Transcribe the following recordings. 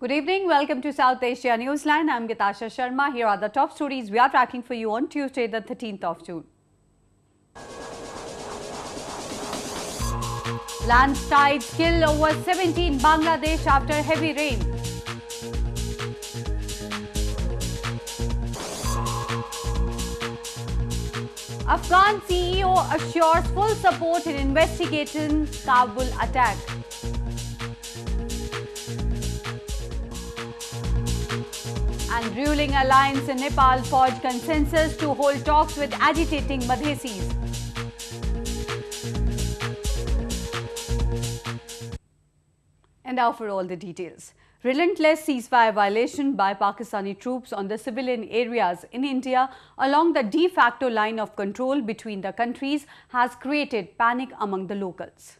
Good evening. Welcome to South Asia Newsline. I'm Asia Sharma. Here are the top stories we are tracking for you on Tuesday, the 13th of June. Landslides kill over 17 Bangladesh after heavy rain. Afghan CEO assures full support in investigating Kabul attack. And ruling alliance in Nepal forged consensus to hold talks with agitating Madhesis. And now for all the details. Relentless ceasefire violation by Pakistani troops on the civilian areas in India along the de facto line of control between the countries has created panic among the locals.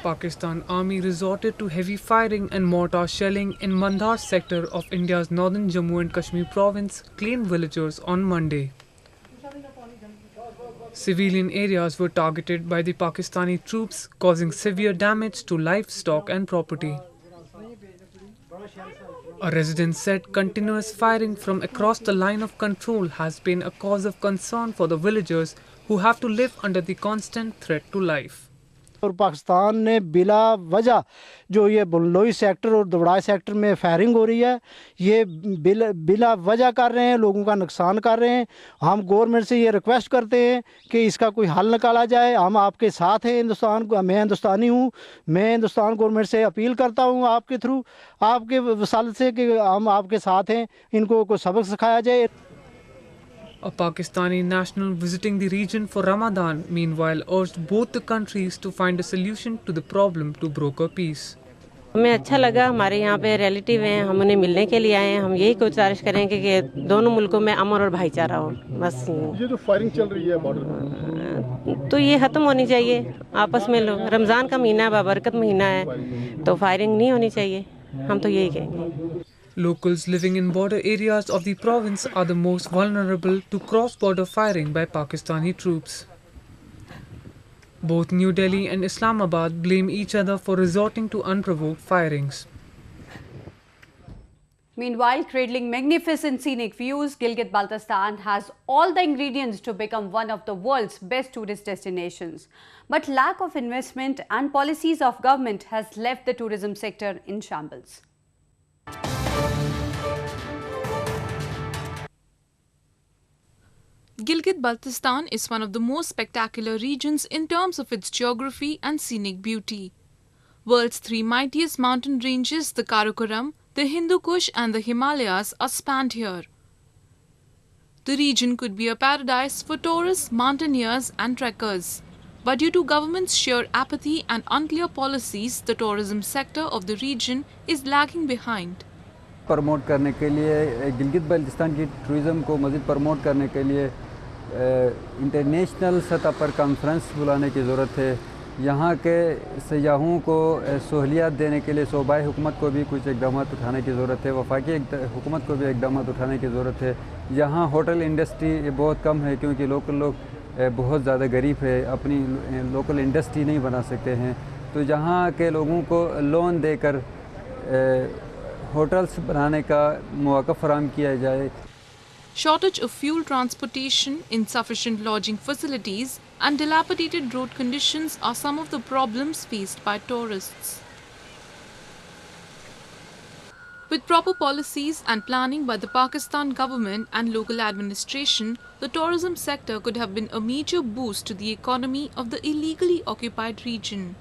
Pakistan Army resorted to heavy firing and mortar shelling in Mandhar sector of India's northern Jammu and Kashmir province, claimed villagers on Monday. Civilian areas were targeted by the Pakistani troops, causing severe damage to livestock and property. A resident said continuous firing from across the line of control has been a cause of concern for the villagers who have to live under the constant threat to life. और पाकिस्तान ने बिला वजह जो ये बुल्लोई sector और दवड़ाई sector में firing हो रही है, ये बिला वजह कर रहे हैं, लोगों का नुकसान कर रहे हैं। हम गवर्नमेंट से ये रिक्वेस्ट करते हैं कि इसका कोई हल निकाला जाए। हम आपके साथ हैं हिंदुस्तान को, मैं हिंदुस्तानी हूँ, मैं हिंदुस्तान गवर्नमेंट से अपील करता हूँ आपके थ्रू, आपके वसालत से कि हम आपके साथ हैं, इनको कोई सबक सिखाया जाए। A Pakistani national visiting the region for Ramadan, meanwhile, urged both the countries to find a solution to the problem to broker peace. हमें अच्छा लगा, हमारे यहाँ पे रिलेटिव हैं, हम उन्हें मिलने के लिए आए हैं। हम यही गुजारिश करेंगे कि दोनों मुल्कों में अमन और भाईचारा हो। बस ये जो फायरिंग चल रही है बॉर्डर, तो ये ख़त्म होनी चाहिए। आपस में लोग, रमज़ान का महीना है, बाबरकत महीना है, तो फायरिंग नहीं होनी चाहिए। हम तो यही कहेंगे। Locals living in border areas of the province are the most vulnerable to cross-border firing by Pakistani troops. Both New Delhi and Islamabad blame each other for resorting to unprovoked firings. Meanwhile, cradling magnificent scenic views, Gilgit-Baltistan has all the ingredients to become one of the world's best tourist destinations. But lack of investment and policies of government has left the tourism sector in shambles. Gilgit-Baltistan is one of the most spectacular regions in terms of its geography and scenic beauty. World's three mightiest mountain ranges, the Karakoram, the Hindu Kush and the Himalayas, are spanned here. The region could be a paradise for tourists, mountaineers and trekkers. But due to government's sheer apathy and unclear policies, the tourism sector of the region is lagging behind. Promote करने के लिए गिलगित बल्तिस्तान की tourism को मज़ीद promote करने के लिए international सतह पर कॉन्फ्रेंस बुलाने की ज़रूरत है। यहाँ के सयाहों को सहूलियत देने के लिए सूबाई हुकूमत को भी कुछ इक़दाम उठाने की ज़रूरत है, वफाकी हुकूमत को भी इक़दाम उठाने की ज़रूरत है। यहाँ होटल इंडस्ट्री बहुत कम है क्योंकि लोकल लोग बहुत ज़्यादा गरीब है, अपनी लोकल इंडस्ट्री नहीं बना सकते हैं। तो यहाँ के लोगों को लोन देकर होटल्स बनाने का मौका फराहम किया जाए। Shortage of fuel transportation, insufficient lodging facilities and dilapidated road conditions are some of the problems faced by tourists. With proper policies and planning by the Pakistan government and local administration, the tourism sector could have been a major boost to the economy of the illegally occupied region.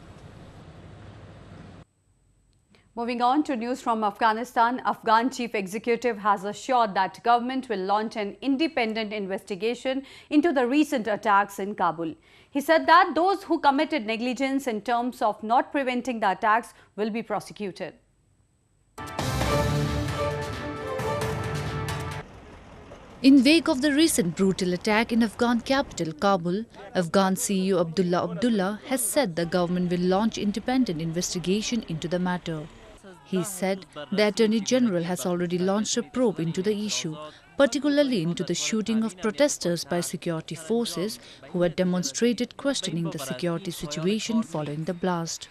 Moving on to news from Afghanistan, Afghan chief executive has assured that government will launch an independent investigation into the recent attacks in Kabul. He said that those who committed negligence in terms of not preventing the attacks will be prosecuted. In wake of the recent brutal attack in Afghan capital Kabul, Afghan CEO Abdullah has said the government will launch independent investigation into the matter. He said the Attorney General has already launched a probe into the issue, particularly into the shooting of protesters by security forces who had demonstrated questioning the security situation following the blast.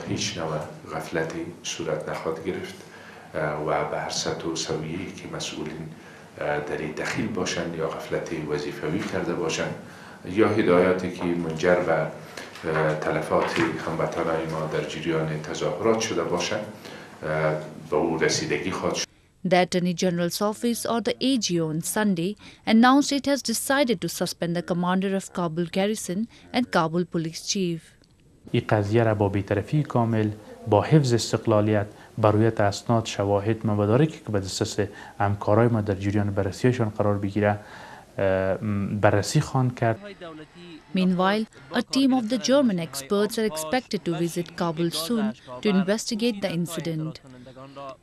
هیچ نوع غفلتی صورت نخواهد گرفت و به هر سطح و سویه‌ای که مسئولین در این دخیل باشند یا غفلت وظیفوی کرده باشند یا هدایاتی که منجر به تلفات هموطنان ما در جریان تظاهرات شده باشند به او رسیدگی خواهد شد. The Attorney General's office, or the AGO, on Sunday announced it has decided to suspend the commander of Kabul garrison and Kabul police chief. این قضیه را با بی‌طرفی کامل با حفظ استقلالیت برویت اسناد شواهد مدارکی که به دسترس همکارای ما در جریان بررسیشان قرار بگیره بررسی خواهند کرد. Meanwhile, a team of the German experts are expected to visit Kabul soon to investigate the incident.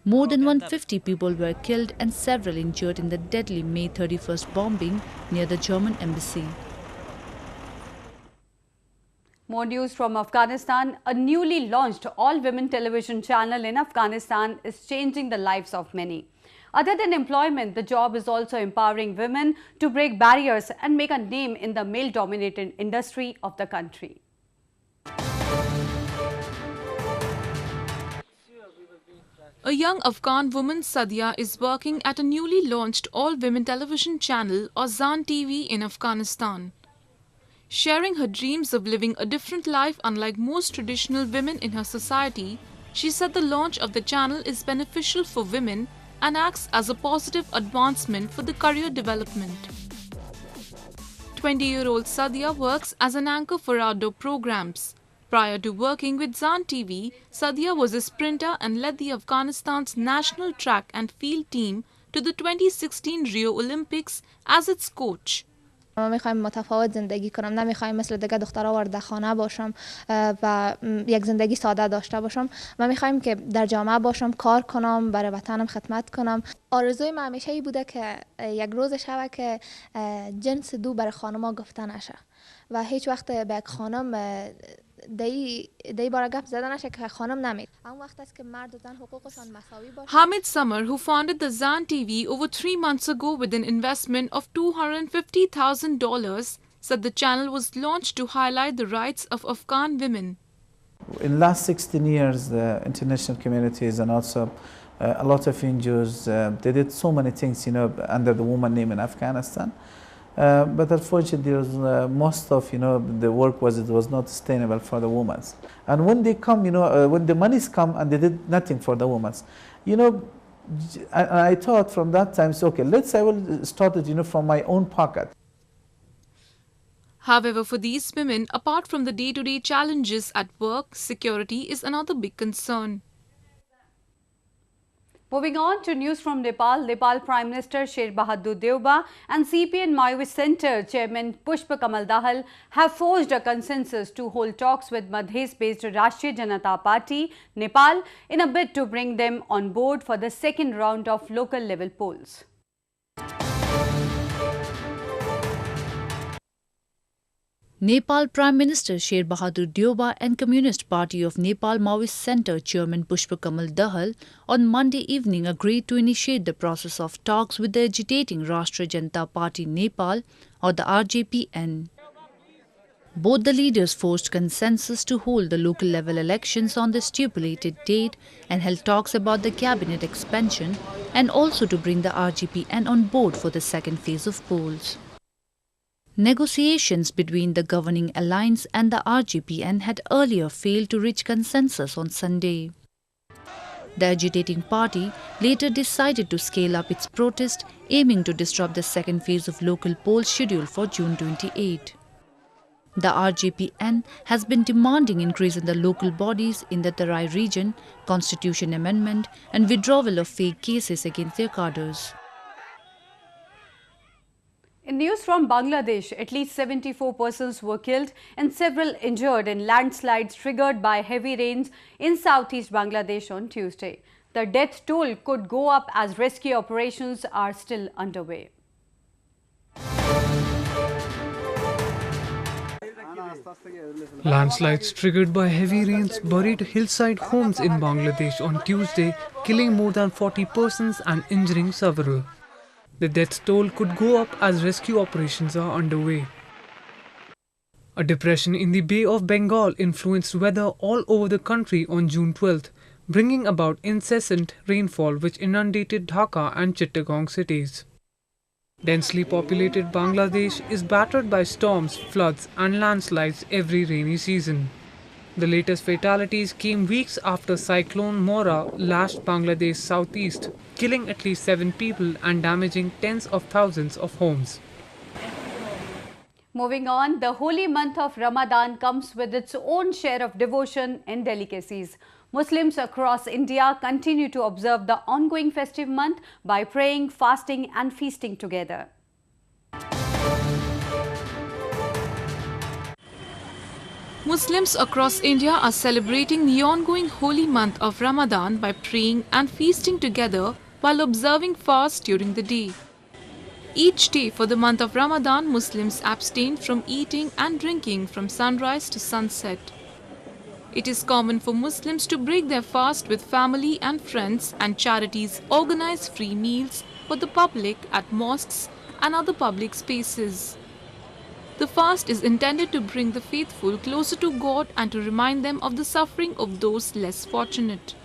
More than 150 people were killed and several injured in the deadly May 31st bombing near the German embassy. More news from Afghanistan. A newly launched all-women television channel in Afghanistan is changing the lives of many. Other than employment, the job is also empowering women to break barriers and make a name in the male-dominated industry of the country. A young Afghan woman, Sadia, is working at a newly launched all-women television channel, or Zan TV, in Afghanistan. Sharing her dreams of living a different life unlike most traditional women in her society, she said the launch of the channel is beneficial for women and acts as a positive advancement for the career development. 20-year-old Sadia works as an anchor for outdoor programs. Prior to working with Zan TV, Sadia was a sprinter and led the Afghanistan's national track and field team to the 2016 Rio Olympics as its coach. ما میخوایم متفاوت زندگی کنم، نمیخوایم مثل دیگه دخترها وارد خانه باشم و یک زندگی ساده داشته باشم. ما میخوایم که در جامعه باشم، کار کنم، برای وطنم خدمت کنم. آرزوی من همیشه ای بوده که یک روز شبه که جنس دو برای خانم‌ها گفته نشه و هیچ وقت به یک خانم دی بار گپ زده نشه که خانم نمید. اون وقت است که مرد و زن حقوقشان مساوی باشه. Hamid Samar, who founded the Zan TV over 3 months ago with an investment of $250,000, said the channel was launched to highlight the rights of Afghan women. In the last 16 years, the international communities and also a lot of NGOs, they did so many things, under the woman name in Afghanistan. But unfortunately, most of the work was not sustainable for the women. And when they come, when the monies come and they did nothing for the women, I thought from that time, so okay, I will start it, from my own pocket. However, for these women, apart from the day-to-day challenges at work, security is another big concern. Moving on to news from Nepal, Nepal Prime Minister Sher Bahadur Deuba and CPN-Maoist Center Chairman Pushpa Kamal Dahal have forged a consensus to hold talks with Madhesis-based Rashtriya Janata Party, Nepal, in a bid to bring them on board for the second round of local level polls. Nepal Prime Minister Sher Bahadur Deuba and Communist Party of Nepal Maoist Center Chairman Pushpa Kamal Dahal on Monday evening agreed to initiate the process of talks with the agitating Rashtriya Janata Party Nepal, or the RJPN. Both the leaders forged consensus to hold the local level elections on the stipulated date and held talks about the cabinet expansion and also to bring the RJPN on board for the second phase of polls. Negotiations between the governing alliance and the RJPN had earlier failed to reach consensus on Sunday. The agitating party later decided to scale up its protest, aiming to disrupt the second phase of local polls scheduled for June 28. The RJPN has been demanding increase in the local bodies in the Tarai region, constitution amendment and withdrawal of fake cases against their cadres. In news from Bangladesh, at least 74 persons were killed and several injured in landslides triggered by heavy rains in southeast Bangladesh on Tuesday. The death toll could go up as rescue operations are still underway. Landslides triggered by heavy rains buried hillside homes in Bangladesh on Tuesday, killing more than 40 persons and injuring several. The death toll could go up as rescue operations are underway. A depression in the Bay of Bengal influenced weather all over the country on June 12th, bringing about incessant rainfall which inundated Dhaka and Chittagong cities. Densely populated Bangladesh is battered by storms, floods and landslides every rainy season. The latest fatalities came weeks after Cyclone Mora lashed Bangladesh's southeast, killing at least 7 people and damaging tens of thousands of homes. Moving on, the holy month of Ramadan comes with its own share of devotion and delicacies. Muslims across India continue to observe the ongoing festive month by praying, fasting and feasting together. Muslims across India are celebrating the ongoing holy month of Ramadan by praying and feasting together while observing fast during the day. Each day for the month of Ramadan, Muslims abstain from eating and drinking from sunrise to sunset. It is common for Muslims to break their fast with family and friends, and charities organize free meals for the public at mosques and other public spaces. The fast is intended to bring the faithful closer to God and to remind them of the suffering of those less fortunate.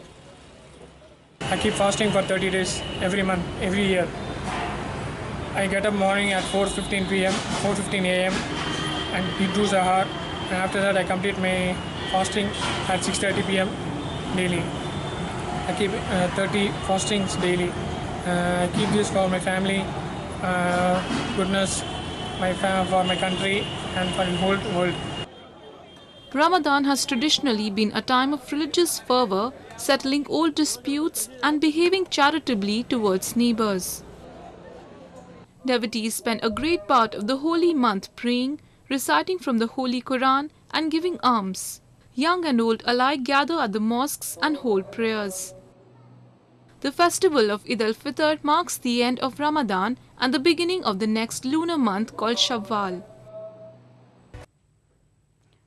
I keep fasting for 30 days every month, every year. I get up morning at 4:15 p.m., 4:15 a.m. and eat sahar, and after that I complete my fasting at 6:30 p.m. daily. I keep 30 fastings daily. I keep this for my family, goodness, for my country and for the whole world. Ramadan has traditionally been a time of religious fervor, settling old disputes and behaving charitably towards neighbors. Devotees spend a great part of the holy month praying, reciting from the Holy Quran and giving alms. Young and old alike gather at the mosques and hold prayers. The festival of Eid al-Fitr marks the end of Ramadan and the beginning of the next lunar month called Shawwal.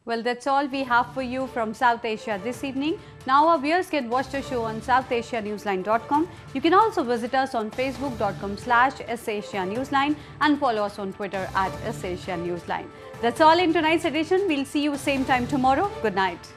Well, that's all we have for you from South Asia this evening. Now our viewers can watch the show on southasianewsline.com. You can also visit us on facebook.com/SAsiaNewsline and follow us on Twitter @SAsiaNewsline. That's all in tonight's edition. We'll see you same time tomorrow. Good night.